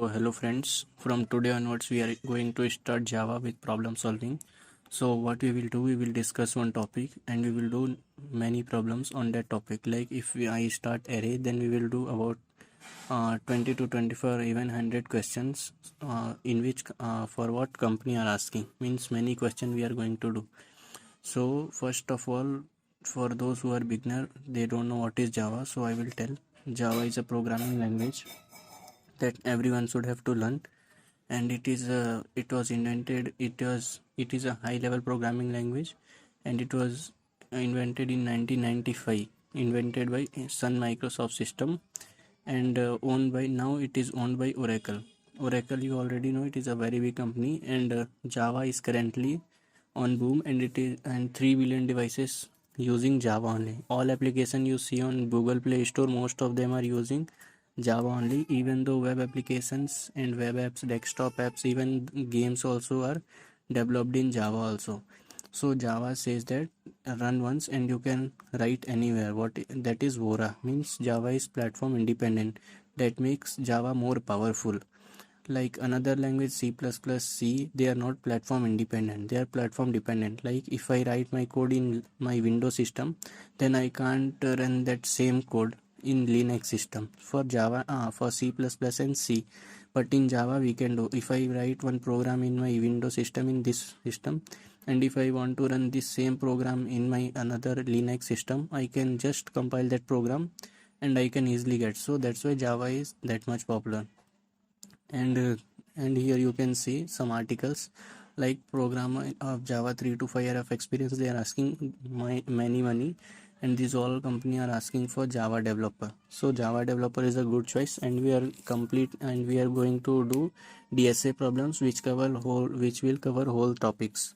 So hello friends, from today onwards we are going to start Java with problem solving. So what we will do, we will discuss one topic and we will do many problems on that topic. Like if I start array, then we will do about 20 to 24 even 100 questions in which for what company are asking, means many questions we are going to do. So first of all, for those who are beginner, they don't know what is Java, so I will tell. Java is a programming language that everyone should have to learn, and it was invented, it is a high level programming language, and it was invented in 1995, invented by Sun Microsoft System, and owned by, now it is owned by Oracle. You already know, it is a very big company, and Java is currently on boom, and it is, and 3 billion devices using Java only. All application you see on Google Play Store, most of them are using Java only, even though web applications and web apps, desktop apps, even games also are developed in Java also. So Java says that run once and you can write anywhere. What that is Vora, means Java is platform independent. That makes Java more powerful. Like another language, C++, they are not platform independent, they are platform dependent. Like if I write my code in my Windows system, then I can't run that same code in Linux system. For Java, for C++ and C, but in Java we can do. If I write one program in my Windows system, in this system, and if I want to run this same program in my another Linux system, I can just compile that program and I can easily get. So that's why Java is that much popular. And here you can see some articles like programmer of Java 3 to 5 year of experience, they are asking many money, and these all company are asking for Java developer. So Java developer is a good choice, and we are complete, and we are going to do DSA problems which will cover whole topics.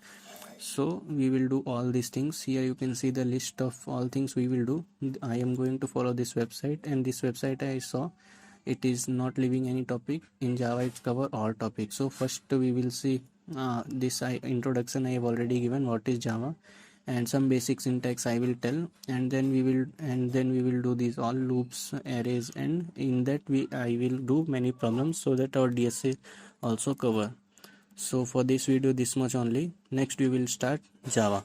So we will do all these things. Here you can see the list of all things we will do. I am going to follow this website, and this website I saw, it is not leaving any topic. In Java it cover all topics. So first we will see this introduction I have already given, what is Java, and some basic syntax I will tell, and then we will do these all loops, arrays, and in that I will do many problems so that our DSA also cover. So for this video this much only. Next we will start Java.